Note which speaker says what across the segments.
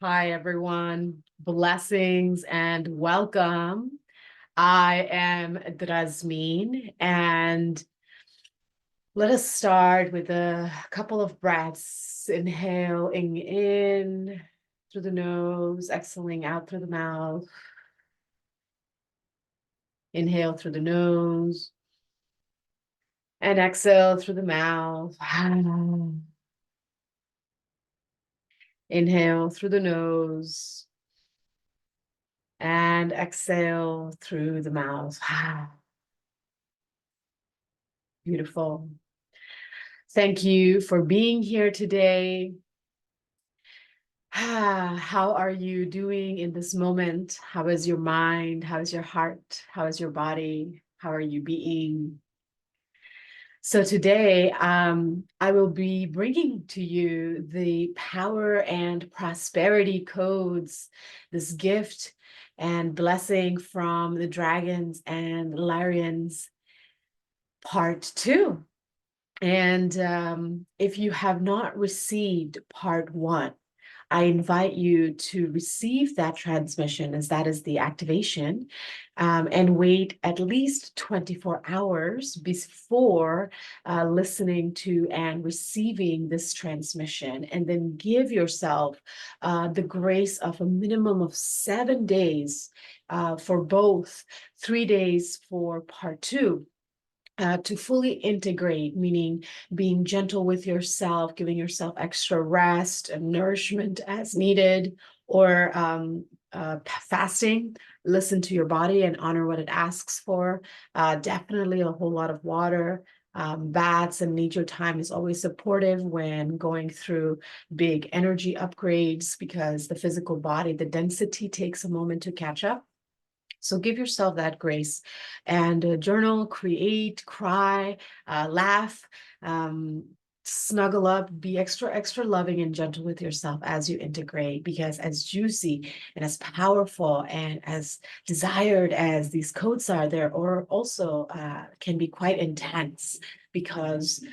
Speaker 1: Hi, everyone. Blessings and welcome. I am Drasmin, and let us start with a couple of breaths. Inhaling in through the nose, exhaling out through the mouth. Inhale through the nose and exhale through the mouth. Inhale through the nose and exhale through the mouth. Beautiful. Thank you for being here today. How are you doing in this moment? How is your mind? How is your heart? How is your body? How are you being? So today, I will be bringing to you the power and prosperity codes, this gift and blessing from the dragons and Lyrians, part 2. And if you have not received part 1, I invite you to receive that transmission, as that is the activation, and wait at least 24 hours before listening to and receiving this transmission. And then give yourself the grace of a minimum of 7 days for both, 3 days for part 2. To fully integrate, meaning being gentle with yourself, giving yourself extra rest and nourishment as needed, or fasting. Listen to your body and honor what it asks for. Definitely a whole lot of water. Baths and nature time is always supportive when going through big energy upgrades, because the physical body, the density takes a moment to catch up. So give yourself that grace and journal, create, cry, laugh, snuggle up, be extra, extra loving and gentle with yourself as you integrate, because as juicy and as powerful and as desired as these codes are, they're or also can be quite intense, because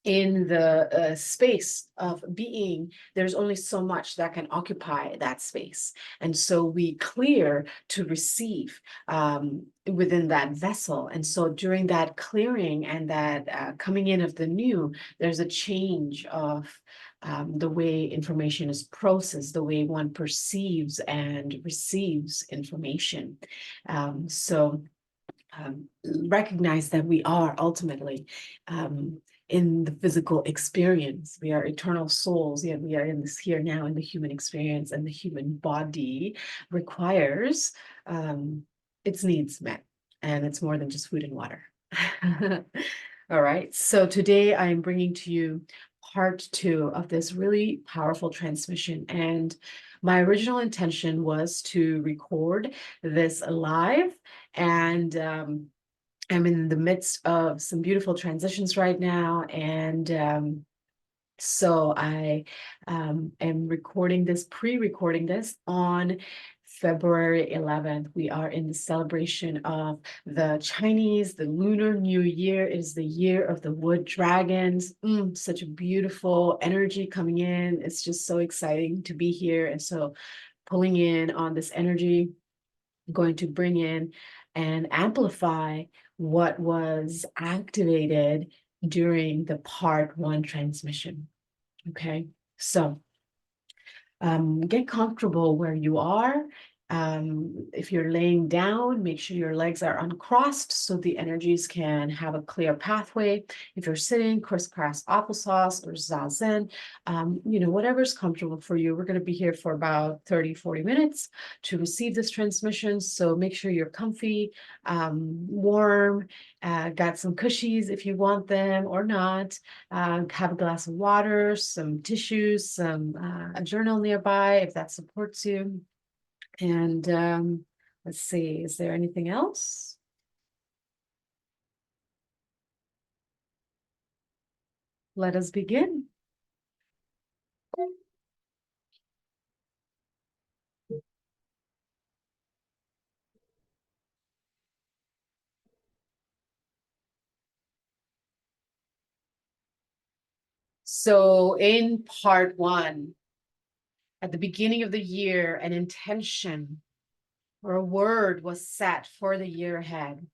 Speaker 1: in the space of being, there's only so much that can occupy that space. And so we clear to receive within that vessel. And so during that clearing and that coming in of the new, there's a change of the way information is processed, the way one perceives and receives information. So recognize that we are ultimately in the physical experience. We are eternal souls, yet we are in this here now in the human experience, and the human body requires its needs met, and it's more than just food and water. All right, so today I am bringing to you part 2 of this really powerful transmission, and my original intention was to record this live, and I'm in the midst of some beautiful transitions right now, and so I am recording this, pre-recording this on February 11th. We are in the celebration of the Chinese, the Lunar New Year. It is the year of the wood dragons. Such a beautiful energy coming in. It's just so exciting to be here. And so pulling in on this energy, going to bring in and amplify what was activated during the part 1 transmission. Okay, so get comfortable where you are. If you're laying down, make sure your legs are uncrossed so the energies can have a clear pathway. If you're sitting, crisscross applesauce or zazen, whatever's comfortable for you. We're going to be here for about 30-40 minutes to receive this transmission. So make sure you're comfy, warm, got some cushies if you want them or not. Have a glass of water, some tissues, a journal nearby if that supports you. And let's see, is there anything else? Let us begin. So in part 1, At the beginning of the year, an intention or a word was set for the year ahead.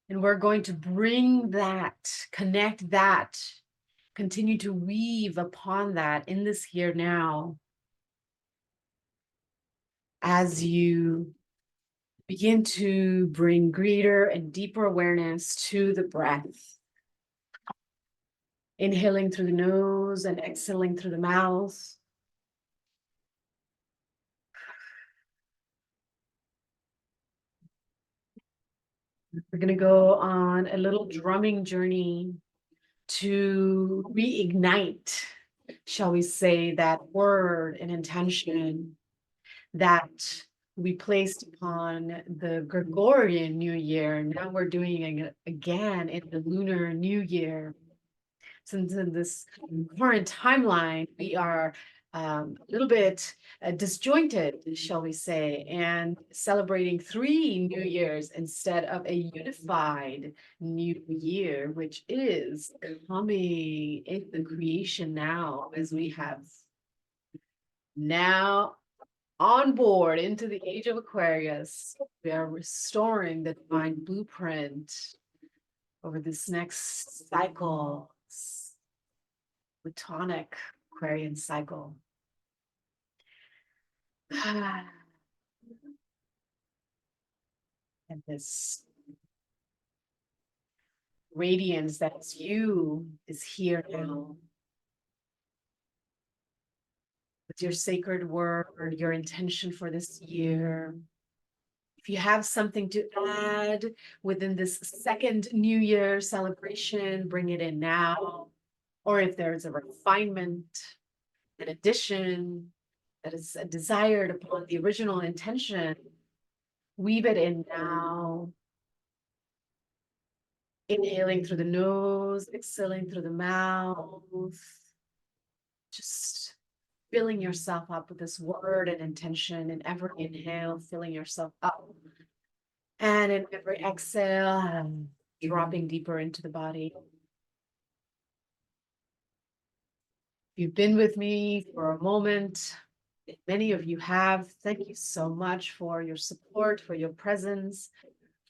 Speaker 1: And we're going to bring that, connect that, continue to weave upon that in this here now as you begin to bring greater and deeper awareness to the breath. Inhaling through the nose and exhaling through the mouth. We're going to go on a little drumming journey to reignite, shall we say, that word and intention that we placed upon the Gregorian New Year. Now we're doing it again in the Lunar New Year. Since in this current timeline, we are a little bit disjointed, shall we say, and celebrating 3 New Years instead of a unified New Year, which is coming in the creation now, as we have now on board into the age of Aquarius. We are restoring the divine blueprint over this next cycle, Plutonic Aquarian cycle. And this radiance that's you is here now. With your sacred word, your intention for this year. If you have something to add within this second New Year celebration, bring it in now. Or if there's a refinement, an addition that is desired upon the original intention, weave it in now. Inhaling through the nose, exhaling through the mouth. Just filling yourself up with this word and intention. In every inhale, filling yourself up. And in every exhale, dropping deeper into the body. If you've been with me for a moment, many of you have, thank you so much for your support, for your presence,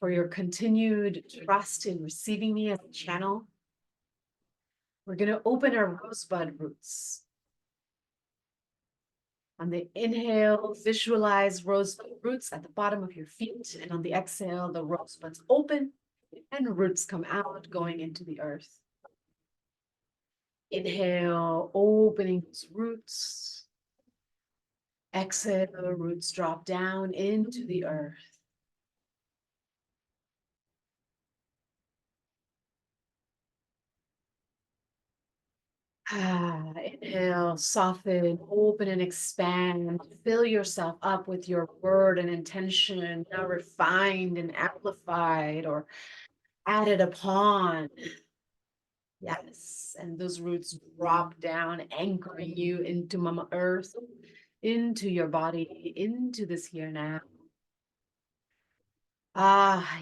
Speaker 1: for your continued trust in receiving me as a channel. We're going to open our rosebud roots. On the inhale, visualize rosebud roots at the bottom of your feet. And on the exhale, the rosebuds open and roots come out, going into the earth. Inhale, opening those roots. Exhale, roots drop down into the earth. Inhale, soften, open and expand. Fill yourself up with your word and intention, now refined and amplified or added upon. Yes, and those roots drop down, anchoring you into Mama Earth, into your body, into this here now.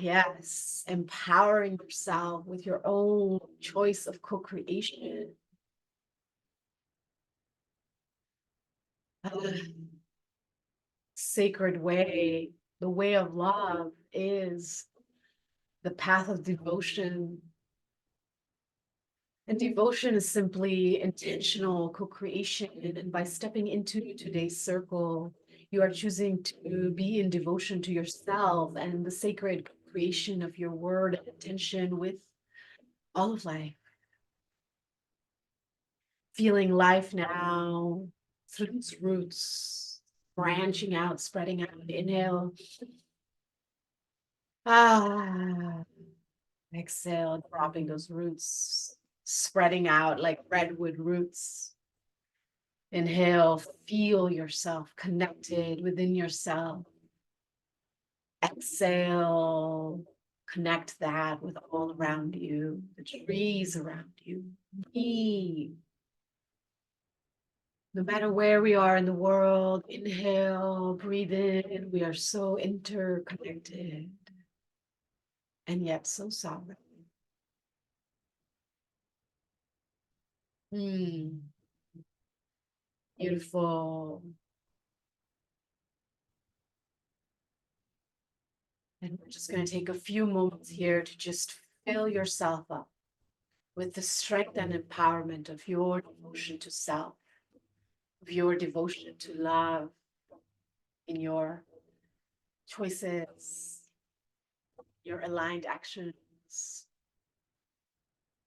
Speaker 1: Yes, empowering yourself with your own choice of co-creation. Sacred way, the way of love is the path of devotion. And devotion is simply intentional co-creation. And by stepping into today's circle, you are choosing to be in devotion to yourself and the sacred creation of your word and intention with all of life. Feeling life now through its roots, branching out, spreading out. Inhale. Exhale, dropping those roots, spreading out like redwood roots. Inhale, feel yourself connected within yourself. Exhale, connect that with all around you, the trees around you. Breathe. No matter where we are in the world, inhale, breathe in. We are so interconnected and yet so sovereign. Beautiful. And we're just going to take a few moments here to just fill yourself up with the strength and empowerment of your devotion to self, of your devotion to love in your choices, your aligned actions,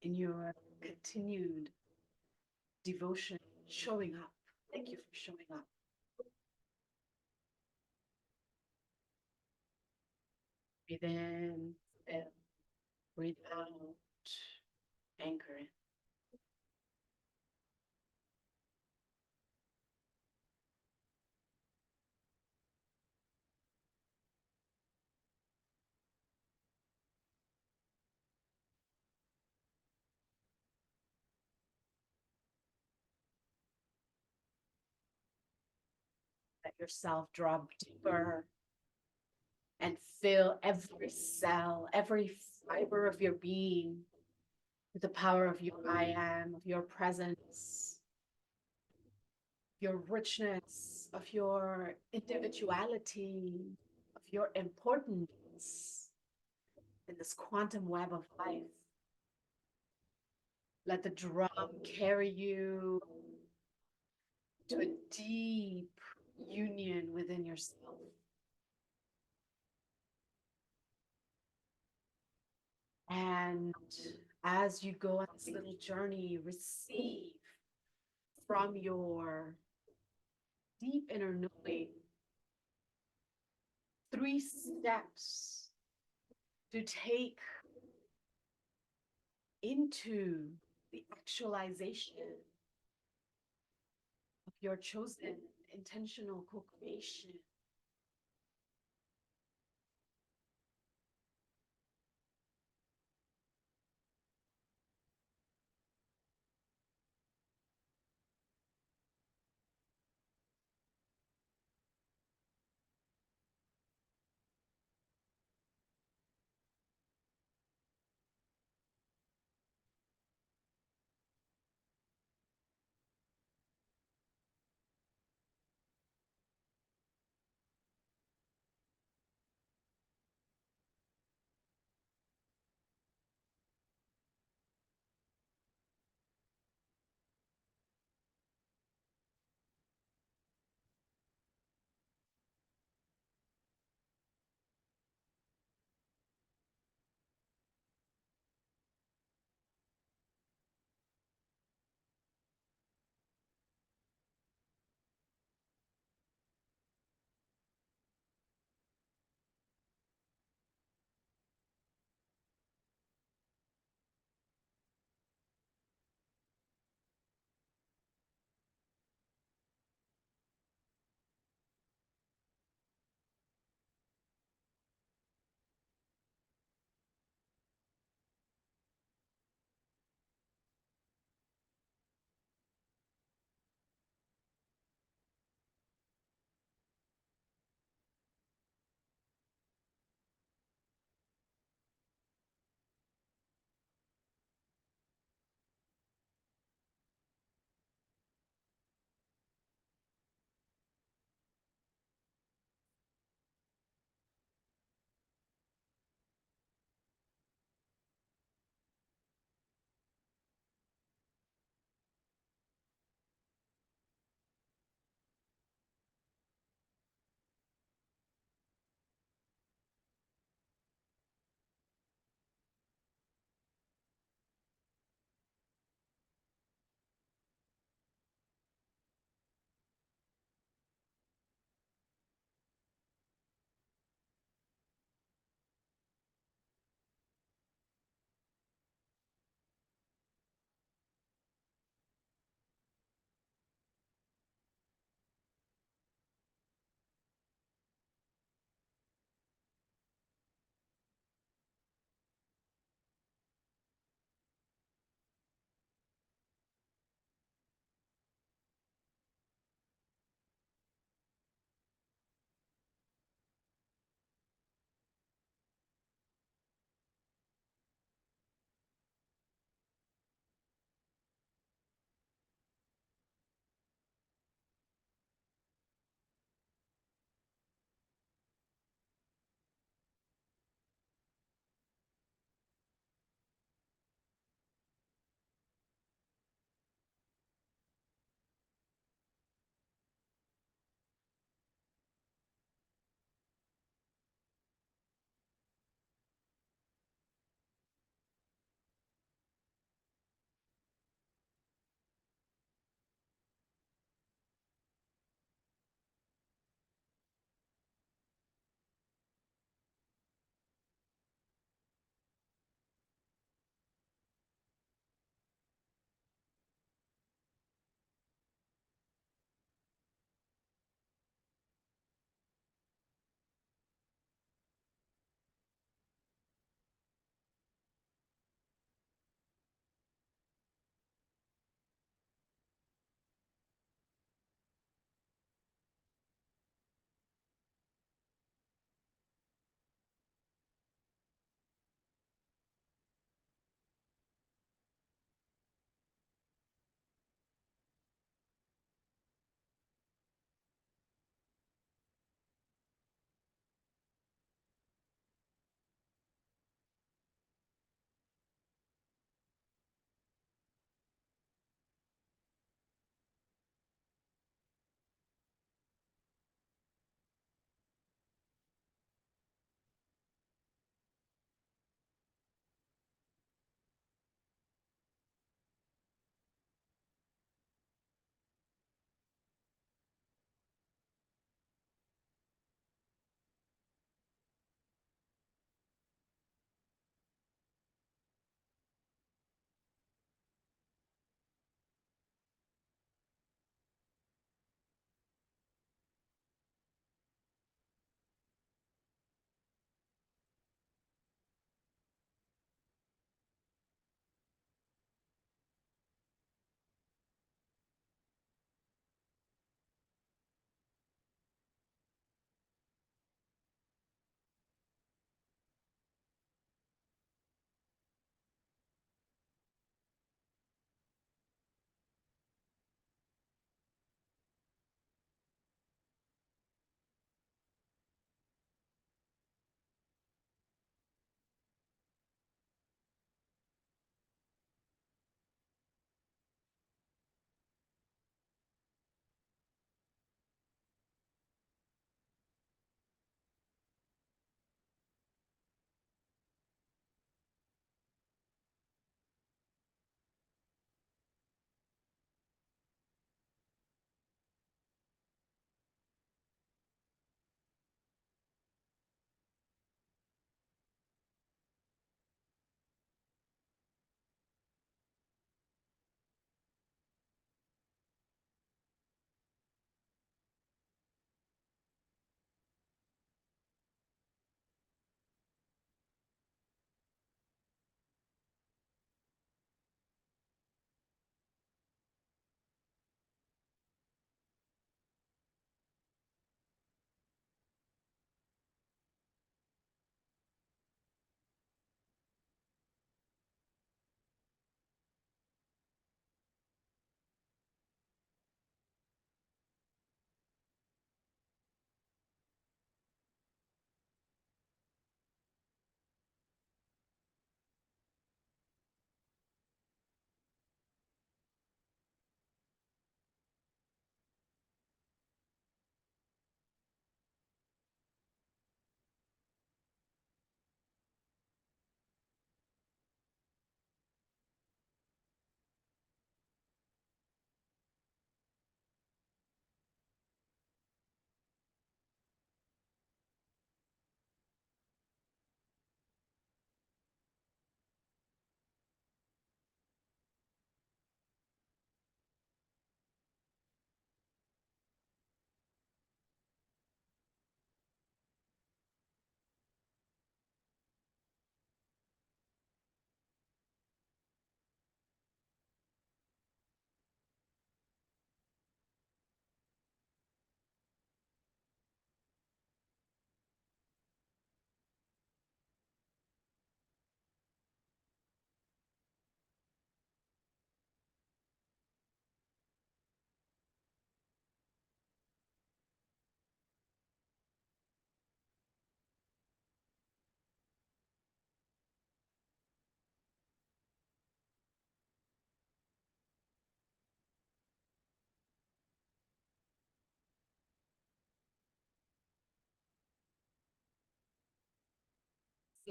Speaker 1: in your continued devotion, showing up. Thank you for showing up. Breathe in, and breathe out, anchor in. Let yourself drop deeper and fill every cell, every fiber of your being with the power of your I am, of your presence, your richness, of your individuality, of your importance in this quantum web of life. Let the drum carry you to a deep union within yourself. And as you go on this little journey, receive from your deep inner knowing 3 steps to take into the actualization of your chosen intentional co-creation.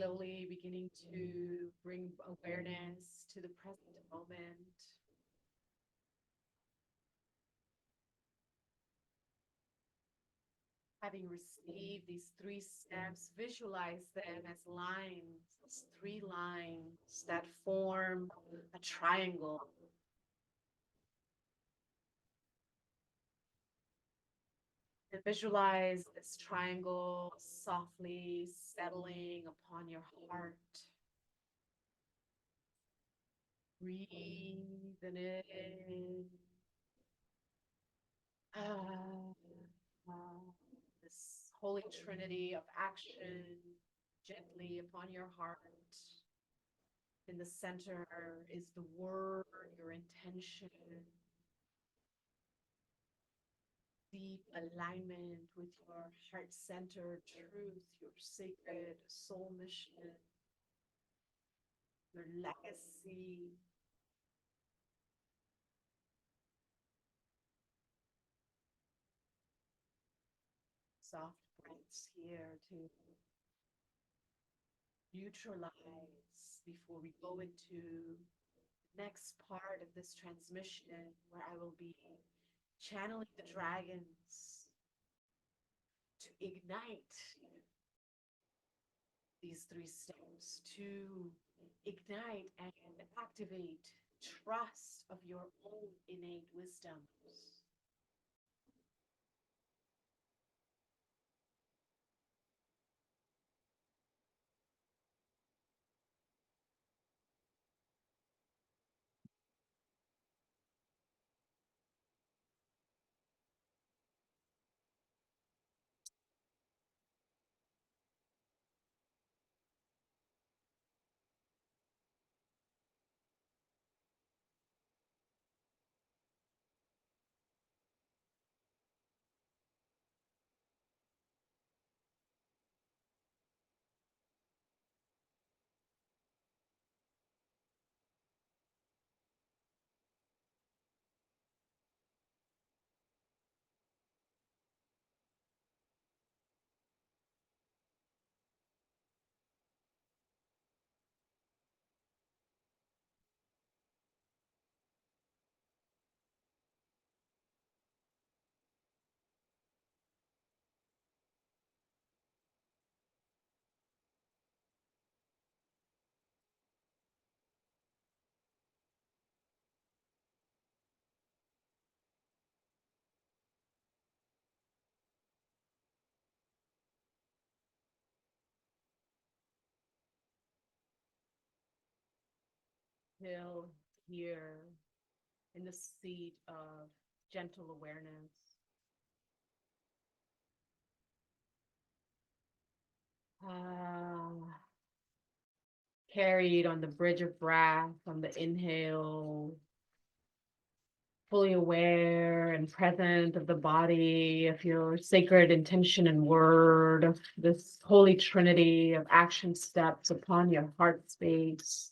Speaker 1: Slowly beginning to bring awareness to the present moment. Having received these 3 steps, visualize them as lines, as 3 lines that form a triangle. And visualize this triangle softly settling upon your heart. Breathe in. This holy trinity of action gently upon your heart. In the center is the word, your intention. Deep alignment with your heart-centered truth, your sacred soul mission, your legacy. Soft breaths here to neutralize before we go into the next part of this transmission, where I will be channeling the dragons to ignite these 3 steps, to ignite and activate trust of your own innate wisdoms. Still here in the seat of gentle awareness. Carried on the bridge of breath on the inhale, fully aware and present of the body, of your sacred intention and word, of this holy trinity of action steps upon your heart space.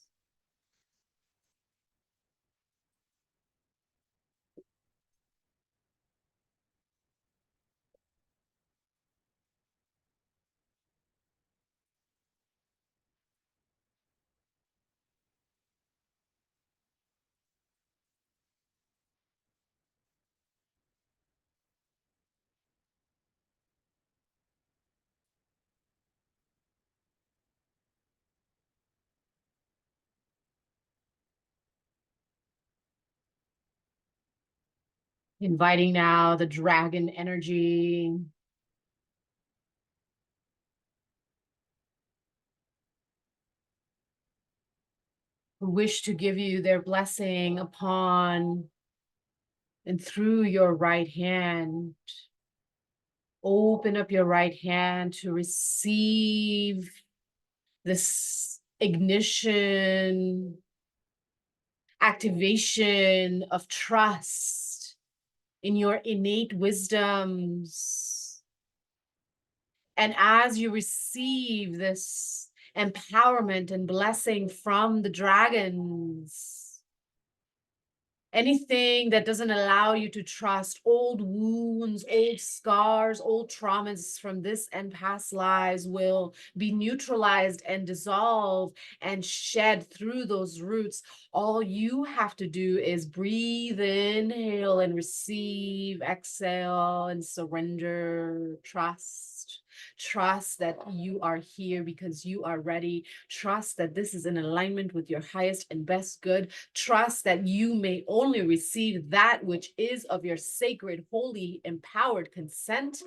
Speaker 1: Inviting now the dragon energy, who wish to give you their blessing upon and through your right hand. Open up your right hand to receive this ignition, activation of trust in your innate wisdoms. And as you receive this empowerment and blessing from the dragons, Anything that doesn't allow you to trust, old wounds, old scars, old traumas from this and past lives will be neutralized and dissolved and shed through those roots. All you have to do is breathe, inhale and receive, exhale and surrender, trust. Trust that you are here because you are ready. Trust that this is in alignment with your highest and best good. Trust that you may only receive that which is of your sacred, holy, empowered consent.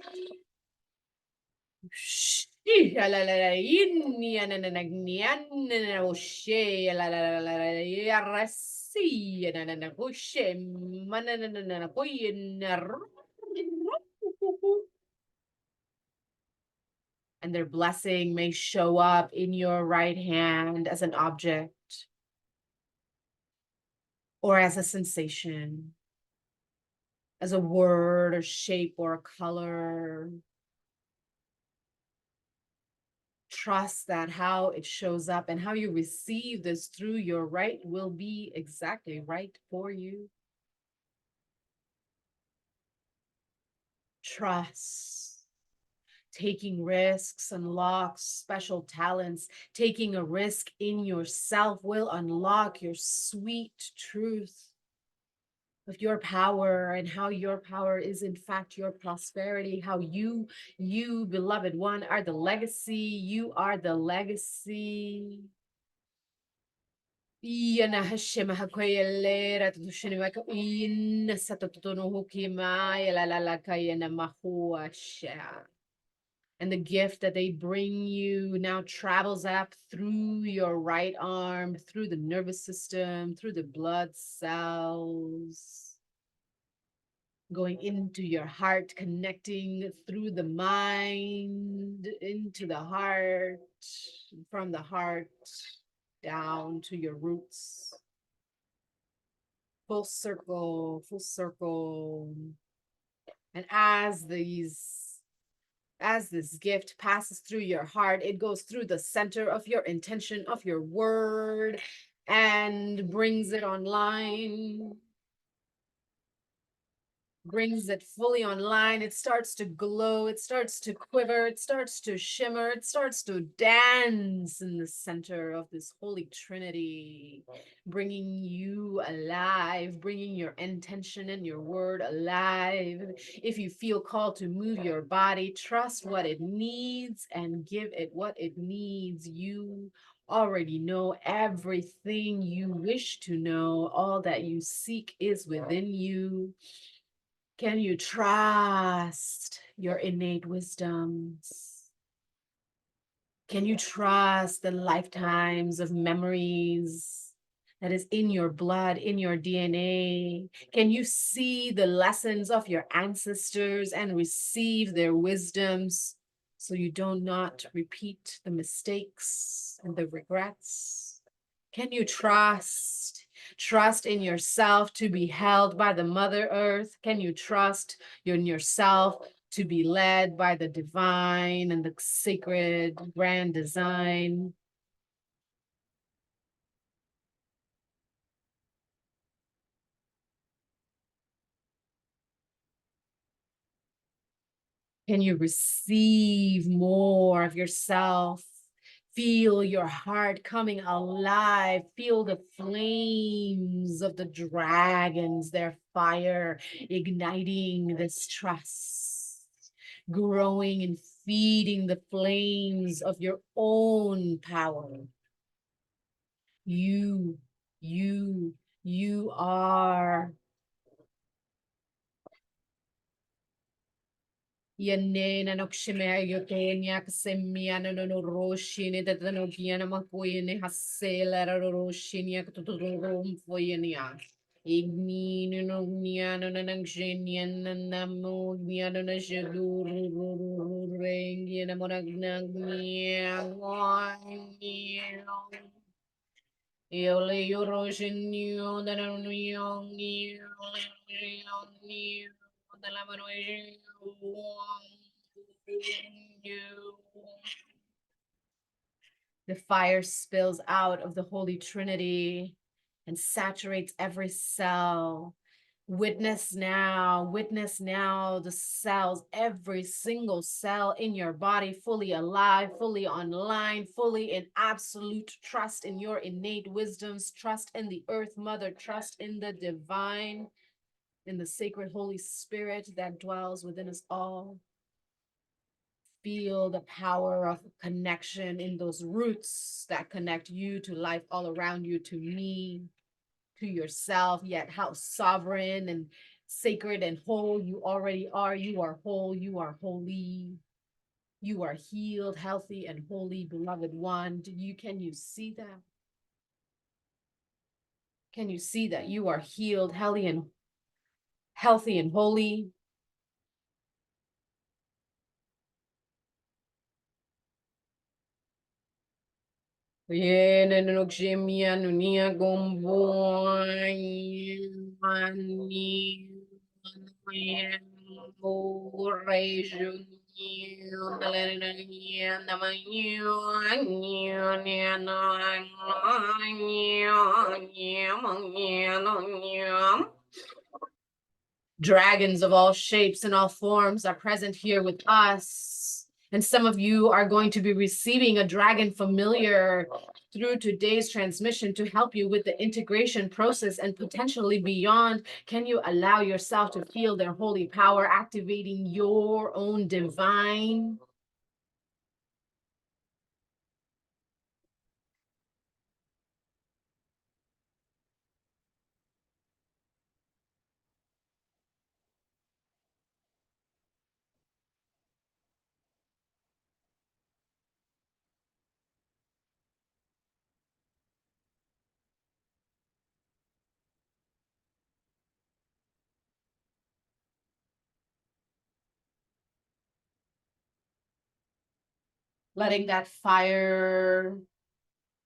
Speaker 1: And their blessing may show up in your right hand as an object or as a sensation, as a word or shape or a color. Trust that how it shows up and how you receive this through your right will be exactly right for you. Trust. Taking risks unlocks special talents. Taking a risk in yourself will unlock your sweet truth of your power and how your power is in fact your prosperity, how you beloved one are the legacy. You are the legacy. Iana Hashem Hakoyelera to Shinimaka in Satotono Hukima, la Kayana Mahuasha. And the gift that they bring you now travels up through your right arm, through the nervous system, through the blood cells, going into your heart, connecting through the mind, into the heart, from the heart down to your roots. Full circle, full circle. And as this gift passes through your heart, it goes through the center of your intention, of your word, and brings it online. Brings it fully online. It starts to glow, it starts to quiver, it starts to shimmer, it starts to dance in the center of this holy trinity, bringing you alive, bringing your intention and your word alive. If you feel called to move your body, trust what it needs and give it what it needs. You already know everything you wish to know. All that you seek is within you. Can you trust your innate wisdoms? Can you trust the lifetimes of memories that is in your blood, in your DNA? Can you see the lessons of your ancestors and receive their wisdoms so you do not repeat the mistakes and the regrets? Can you trust in yourself to be held by the Mother Earth? Can you trust in yourself to be led by the divine and the sacred grand design? Can you receive more of yourself? Feel your heart coming alive. Feel the flames of the dragons, their fire igniting this trust, growing and feeding the flames of your own power. You, you are. Yanena nokshime yotenya ksemiana no roshini that no piana makoyene hasela roshini yakturum foyenia. Igni no niano nangenian namo niano na shadur rengi na monagnia. Yole yoroshinio that no young the fire spills out of the Holy Trinity and saturates every cell. Witness now the cells, every single cell in your body, fully alive, fully online, fully in absolute trust in your innate wisdoms, trust in the earth mother, trust in the divine, in the sacred Holy Spirit that dwells within us all. Feel the power of connection in those roots that connect you to life all around you, to me, to yourself, yet how sovereign and sacred and whole you already are. You are whole, you are holy, you are healed, healthy, and holy, beloved one. Can you see that? Can you see that you are healed, healthy and holy? Dragons of all shapes and all forms are present here with us. And some of you are going to be receiving a dragon familiar through today's transmission to help you with the integration process and potentially beyond. Can you allow yourself to feel their holy power activating your own divine? Letting that fire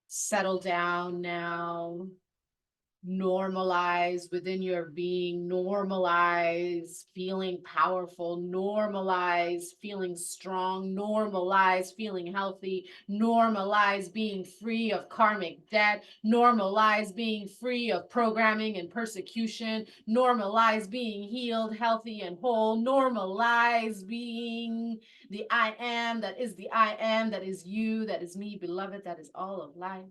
Speaker 1: settle down now. Normalize within your being, normalize feeling powerful, normalize feeling strong, normalize feeling healthy, normalize being free of karmic debt, normalize being free of programming and persecution, normalize being healed, healthy, and whole, normalize being the I am that is the I am, that is you, that is me, beloved, that is all of life.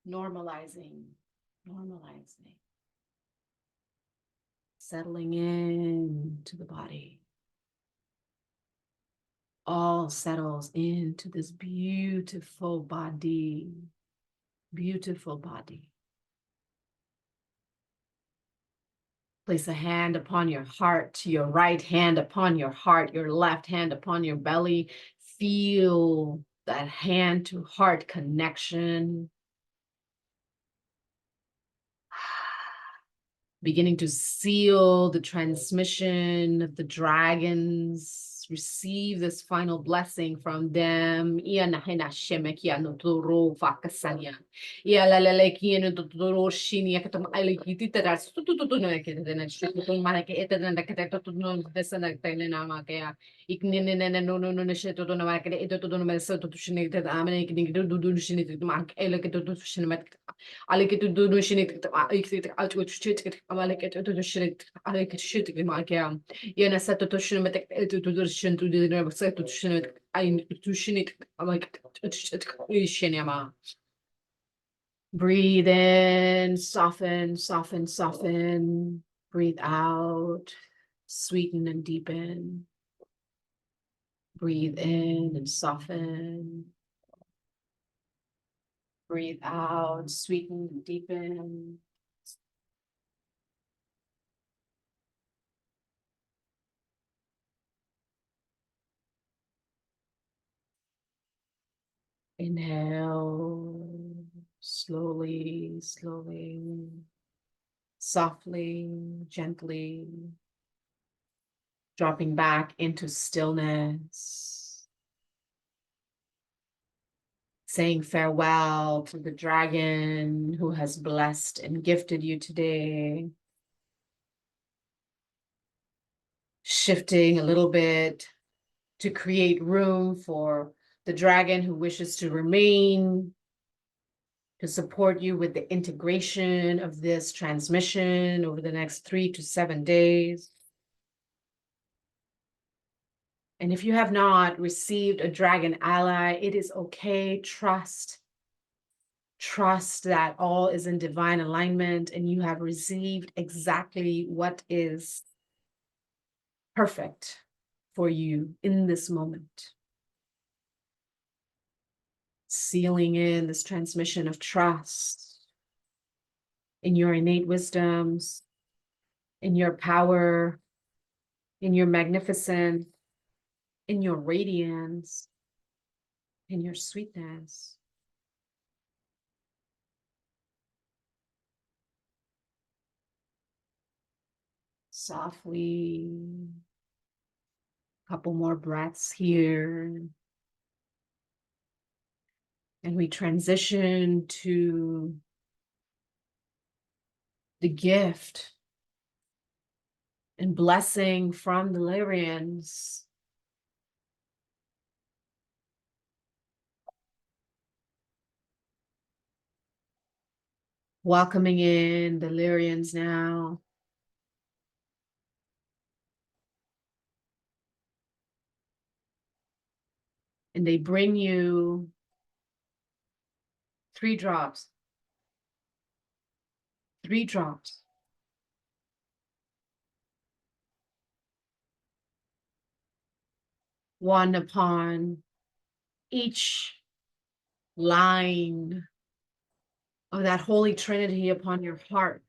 Speaker 1: Normalizing, settling in to the body. All settles into this beautiful body, beautiful body. Place a hand upon your heart, your right hand upon your heart, your left hand upon your belly. Feel that hand to heart connection. Beginning to seal the transmission of the dragons. Receive this final blessing from them. Breathe in, soften, soften, soften. Breathe out, sweeten and deepen. Breathe in and soften. Breathe out, sweeten and deepen. Inhale, slowly, slowly, softly, gently, dropping back into stillness. Saying farewell to the dragon who has blessed and gifted you today. Shifting a little bit to create room for the dragon who wishes to remain to support you with the integration of this transmission over the next 3 to 7 days. And if you have not received a dragon ally, it is okay. Trust that all is in divine alignment and you have received exactly what is perfect for you in this moment. Sealing in this transmission of trust in your innate wisdoms, in your power, in your magnificence, in your radiance, in your sweetness. Softly, a couple more breaths here. And we transition to the gift and blessing from the Lyrians. Welcoming in the Lyrians now. And they bring you 3 drops. 3 drops. One upon each line of that Holy Trinity upon your heart.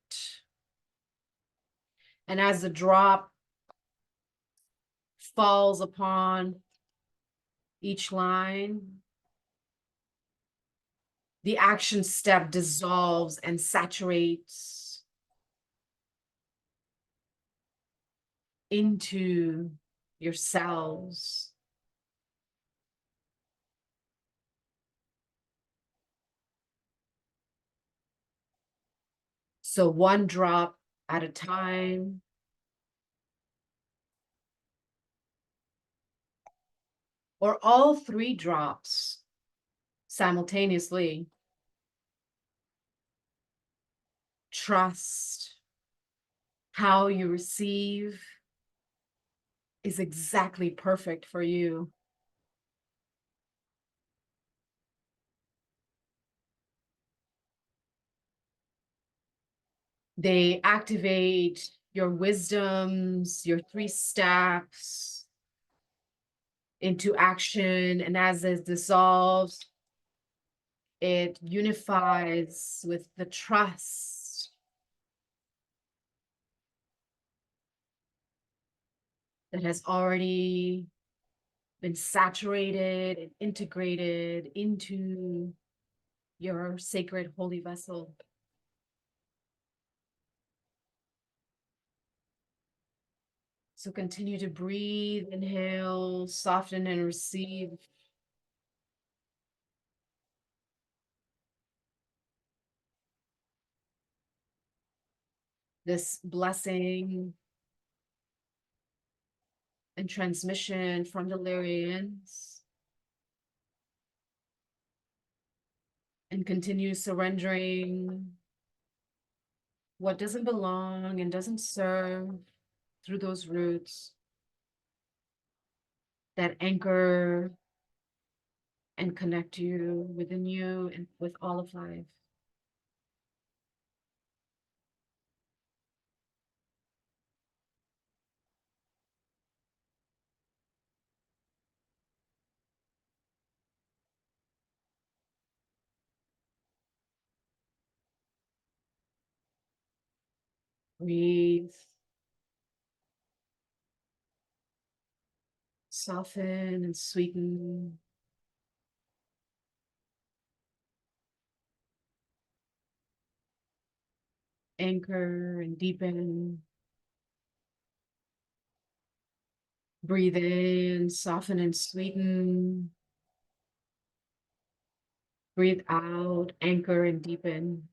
Speaker 1: And as the drop falls upon each line, the action step dissolves and saturates into your cells. So 1 drop at a time. Or all 3 drops simultaneously. Trust how you receive is exactly perfect for you. They activate your wisdoms, your 3 steps into action. And as it dissolves, it unifies with the trust that has already been saturated and integrated into your sacred holy vessel. So continue to breathe, inhale, soften and receive. This blessing and transmission from the Lyrians. And continue surrendering what doesn't belong and doesn't serve through those roots that anchor and connect you within you and with all of life. Breathe, soften and sweeten. Anchor and deepen. Breathe in, soften and sweeten. Breathe out, anchor and deepen.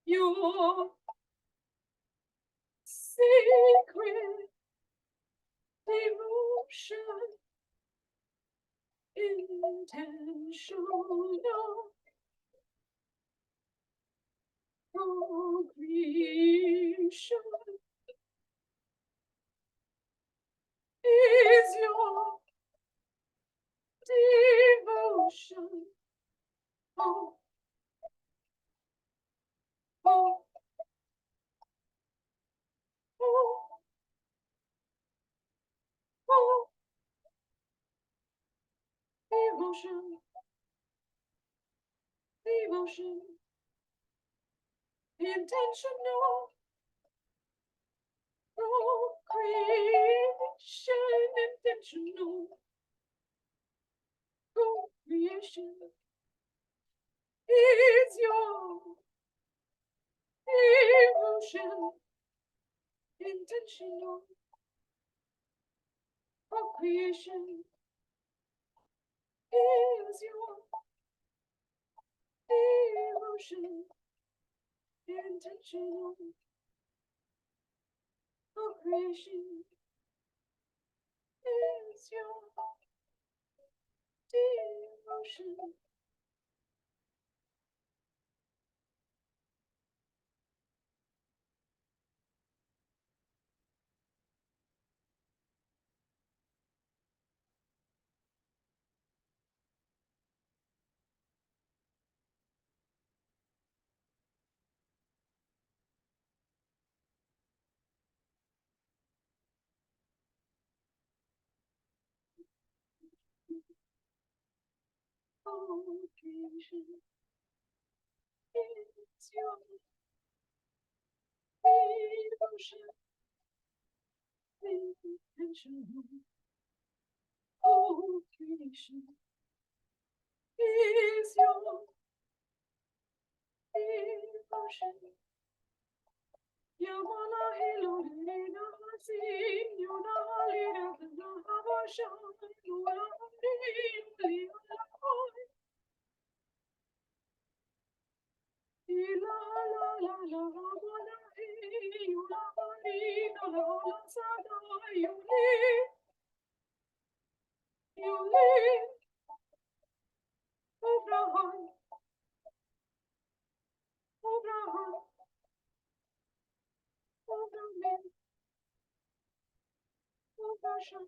Speaker 1: Your sacred devotion, intentional co-creation is your devotion. Oh, oh, oh, oh, devotion, devotion, intentional co-creation, intentional co-creation is your devotion, intentional co-creation is your devotion, intentional co-creation is your devotion. Co-creation is your devotion, intentional co-creation is your devotion. Yamana Hilurina Sin Yunalira Havasha Yuari Ila la la la Havana Yunari la la Sada Yuli Abraham Abraham Abraham Abraham.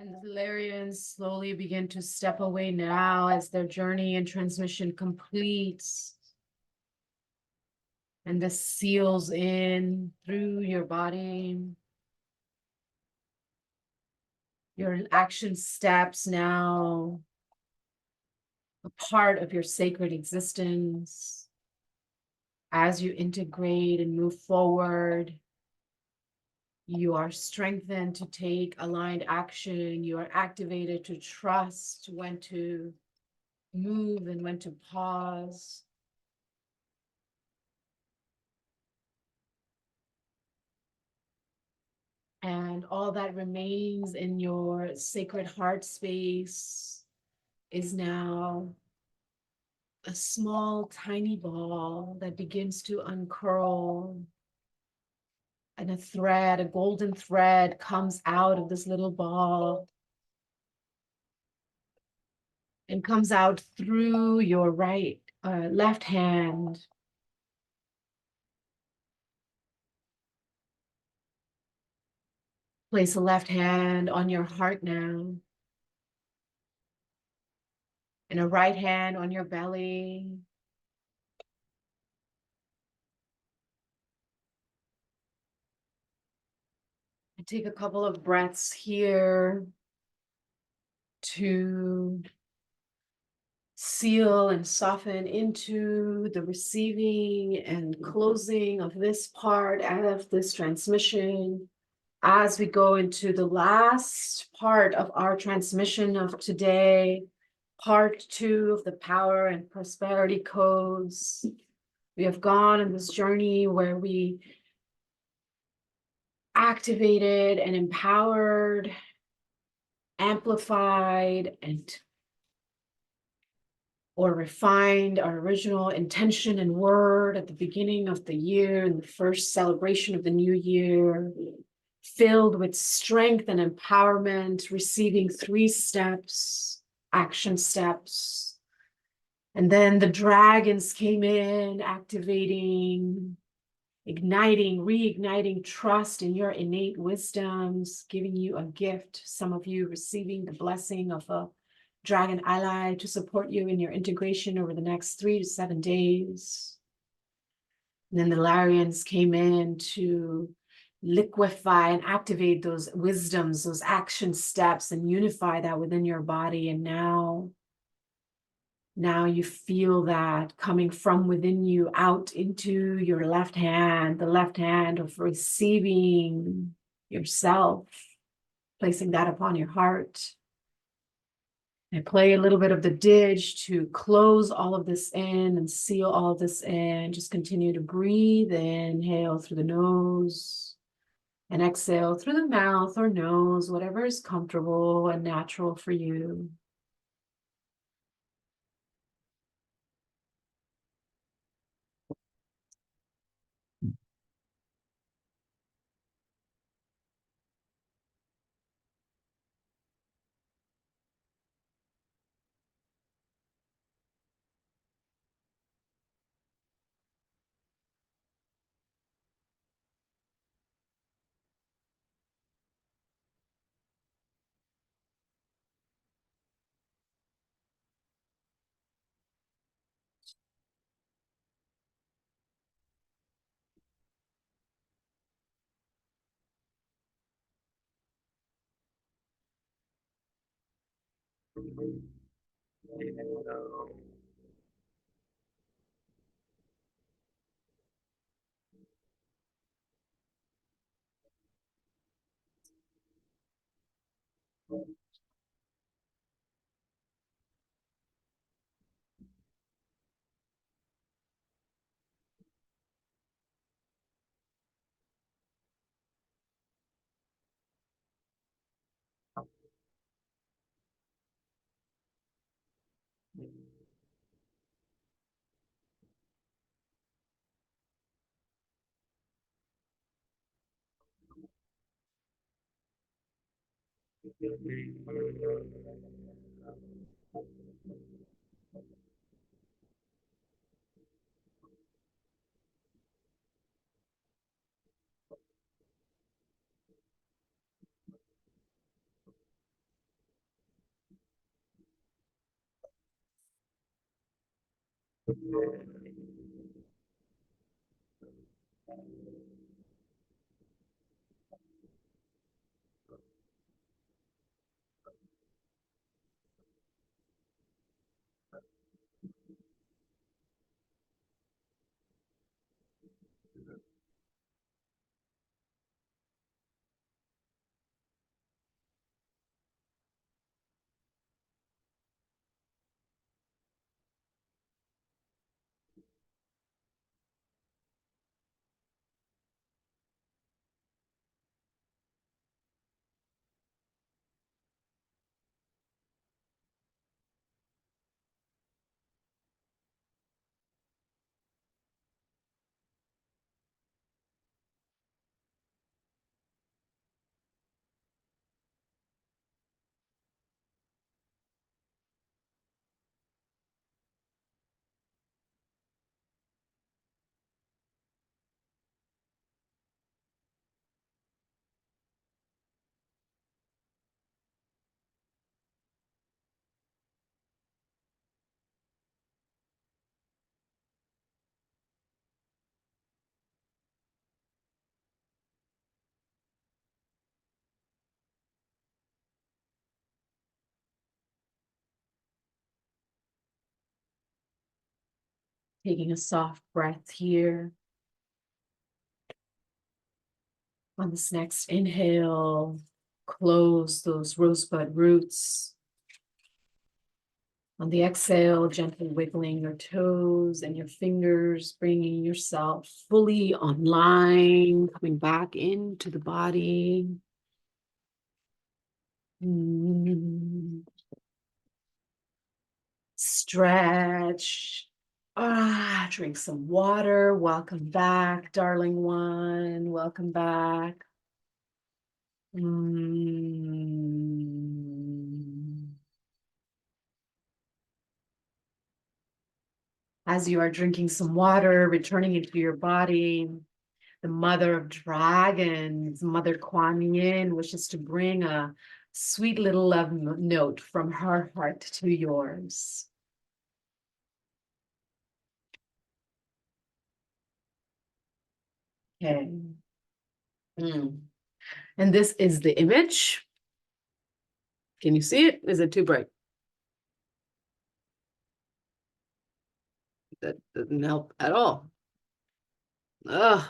Speaker 1: And the Valerians slowly begin to step away now as their journey and transmission completes. And this seals in through your body. Your action steps now a part of your sacred existence. As you integrate and move forward, you are strengthened to take aligned action. You are activated to trust when to move and when to pause. And all that remains in your sacred heart space is now a small, tiny ball that begins to uncurl. And a thread, a golden thread, comes out of this little ball and comes out through your left hand. Place the left hand on your heart now, and a right hand on your belly. And take a couple of breaths here to seal and soften into the receiving and closing of this part of this transmission. As we go into the last part of our transmission of today, part 2 of the power and prosperity codes. We have gone on this journey where we activated and empowered, amplified, or refined our original intention and word at the beginning of the year and the first celebration of the new year, filled with strength and empowerment, receiving 3 steps, action steps. And then the dragons came in, activating, igniting, reigniting trust in your innate wisdoms, giving you a gift. Some of you receiving the blessing of a dragon ally to support you in your integration over the next 3 to 7 days. And then the Larians came in to liquefy and activate those wisdoms, those action steps, and unify that within your body. And now you feel that coming from within you out into your left hand, the left hand of receiving yourself, placing that upon your heart. I play a little bit of the didge to close all of this in and seal all of this in. Just continue to breathe, inhale through the nose and exhale through the mouth or nose, whatever is comfortable and natural for you. Taking a soft breath here. On this next inhale, close those rosebud roots. On the exhale, gently wiggling your toes and your fingers, bringing yourself fully online, coming back into the body. Stretch. Drink some water. Welcome back, darling one. Welcome back. As you are drinking some water, returning into your body, the mother of dragons, Mother Kuan Yin, wishes to bring a sweet little love note from her heart to yours. Okay. And this is the image. Can you see it? Is it too bright? That doesn't help at all. Ugh.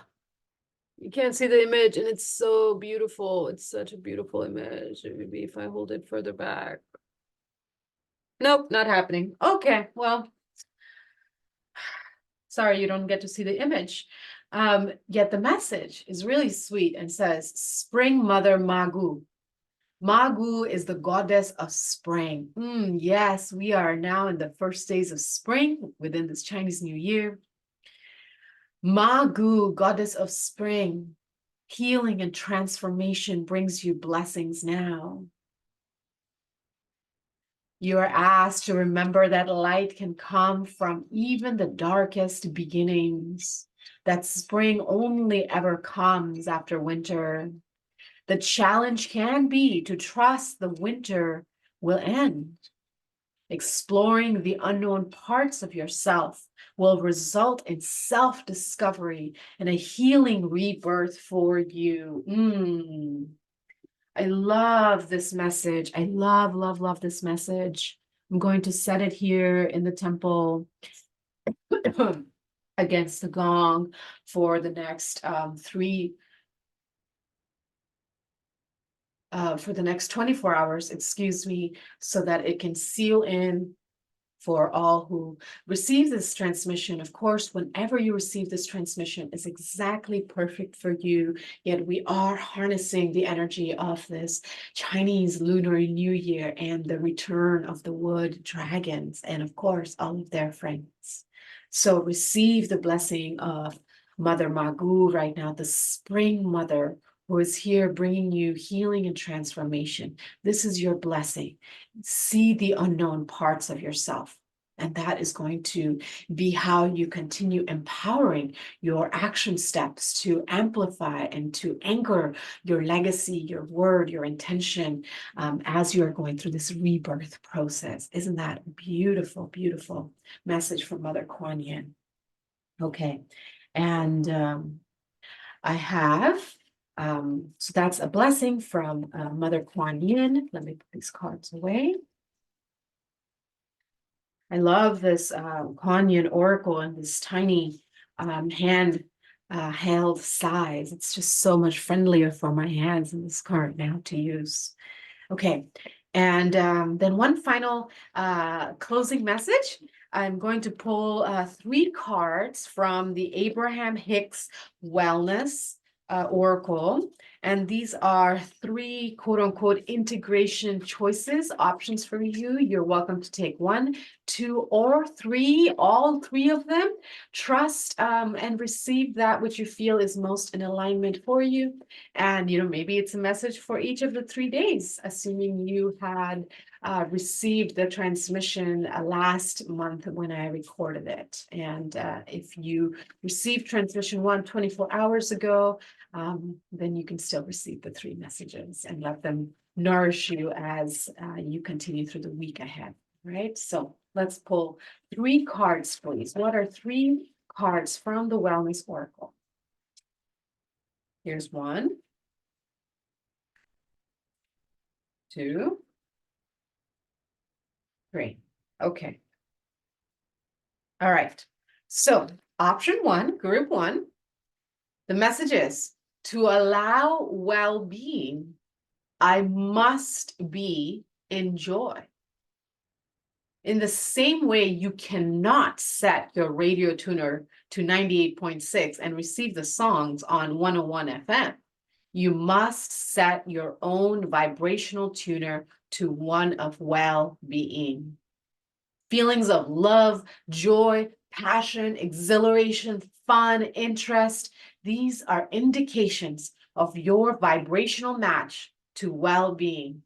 Speaker 1: You can't see the image, and it's so beautiful. It's such a beautiful image. Maybe if I hold it further back. Nope, not happening. Okay, well, sorry you don't get to see the image. Yet the message is really sweet and says, Spring Mother Magu. Magu is the goddess of spring. Yes, we are now in the first days of spring within this Chinese New Year. Magu, goddess of spring, healing and transformation brings you blessings now. You are asked to remember that light can come from even the darkest beginnings, that spring only ever comes after winter. The challenge can be to trust the winter will end. Exploring the unknown parts of yourself will result in self-discovery and a healing rebirth for you. I love this message. I love, love, love this message. I'm going to set it here in the temple against the gong for the next for the next 24 hours, excuse me, so that it can seal in for all who receive this transmission. Of course, whenever you receive this transmission, is exactly perfect for you. Yet we are harnessing the energy of this Chinese Lunar New Year and the return of the wood dragons, and of course, all of their friends. So receive the blessing of Mother Magu right now, the Spring Mother, who is here bringing you healing and transformation. This is your blessing. See the unknown parts of yourself And that is going to be how you continue empowering your action steps to amplify and to anchor your legacy, your word, your intention as you're going through this rebirth process. Isn't that a beautiful, beautiful message from Mother Kuan Yin? Okay. And I have, so that's a blessing from Mother Kuan Yin. Let me put these cards away. I love this Kuan Yin oracle and this tiny hand held size. It's just so much friendlier for my hands in this card now to use. Okay, and then one final closing message. I'm going to pull 3 cards from the Abraham Hicks Wellness Oracle. And these are 3 quote unquote integration choices, options for you. You're welcome to take 1, 2, or 3, all 3 of them. Trust and receive that which you feel is most in alignment for you. And, maybe it's a message for each of the 3 days, assuming you had received the transmission last month when I recorded it. And if you received transmission 1 24 hours ago, then you can still receive the 3 messages and let them nourish you as you continue through the week ahead, right? So let's pull 3 cards, please. What are 3 cards from the Wellness Oracle? Here's 1, 2, 3. Okay. All right. So option 1, group 1, the message is to allow well-being, I must be in joy. In the same way, you cannot set your radio tuner to 98.6 and receive the songs on 101 FM. You must set your own vibrational tuner to one of well-being. Feelings of love, joy, passion, exhilaration, fun, interest, these are indications of your vibrational match to well-being.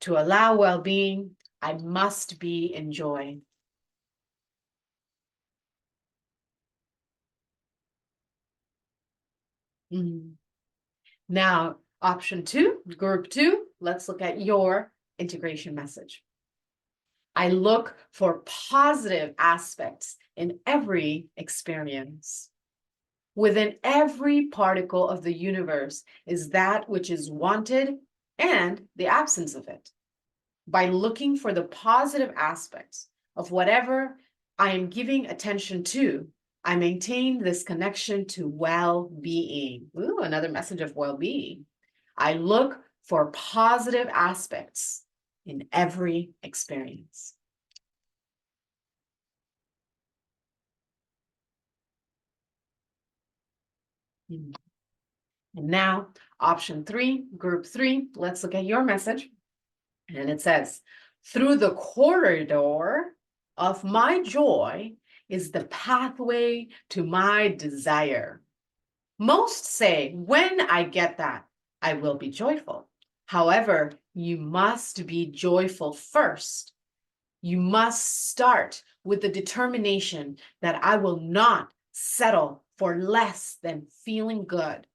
Speaker 1: To allow well-being, I must be in joy. Now, option 2, group 2, let's look at your integration message. I look for positive aspects in every experience. Within every particle of the universe is that which is wanted and the absence of it. By looking for the positive aspects of whatever I am giving attention to, I maintain this connection to well-being. Ooh, another message of well-being. I look for positive aspects in every experience. And now, option 3, group 3, let's look at your message. And it says, through the corridor of my joy is the pathway to my desire. Most say, when I get that, I will be joyful. However, you must be joyful first. You must start with the determination that I will not settle for less than feeling good.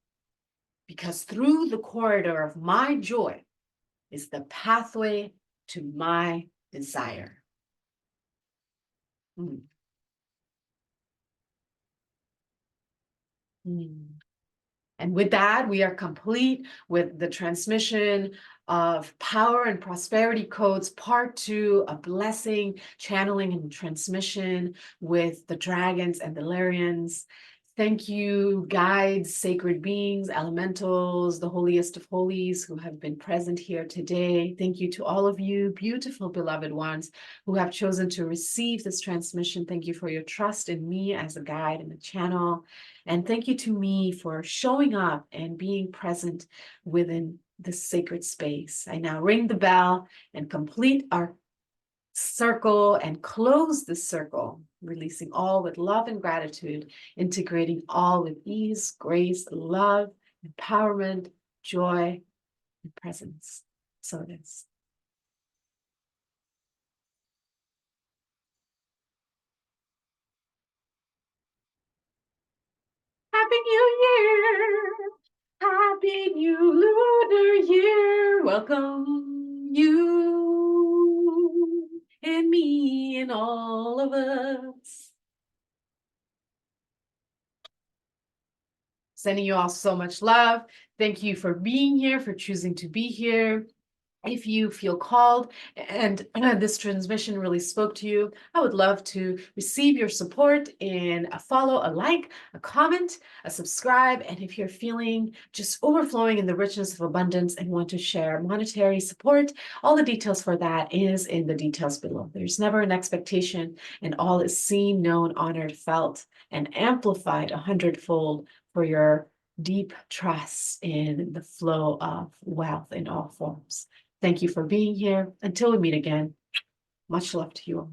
Speaker 1: Because through the corridor of my joy is the pathway to my desire. Mm. Mm. And with that, we are complete with the transmission of Power and Prosperity Codes, Part 2, a blessing, channeling, and transmission with the dragons and the Lyrians. Thank you, guides, sacred beings, elementals, the holiest of holies who have been present here today. Thank you to all of you, beautiful beloved ones who have chosen to receive this transmission. Thank you for your trust in me as a guide and a channel. And thank you to me for showing up and being present within this sacred space. I now ring the bell and complete our circle and close the circle, releasing all with love and gratitude, integrating all with ease, grace, love, empowerment, joy, and presence. So it is. Happy New Year! Happy New Lunar Year! Welcome you and me and all of us. Sending you all so much love. Thank you for being here, for choosing to be here. If you feel called and this transmission really spoke to you, I would love to receive your support in a follow, a like, a comment, a subscribe. And if you're feeling just overflowing in the richness of abundance and want to share monetary support, all the details for that is in the details below. There's never an expectation, and all is seen, known, honored, felt, and amplified 100-fold for your deep trust in the flow of wealth in all forms. Thank you for being here. Until we meet again, much love to you all.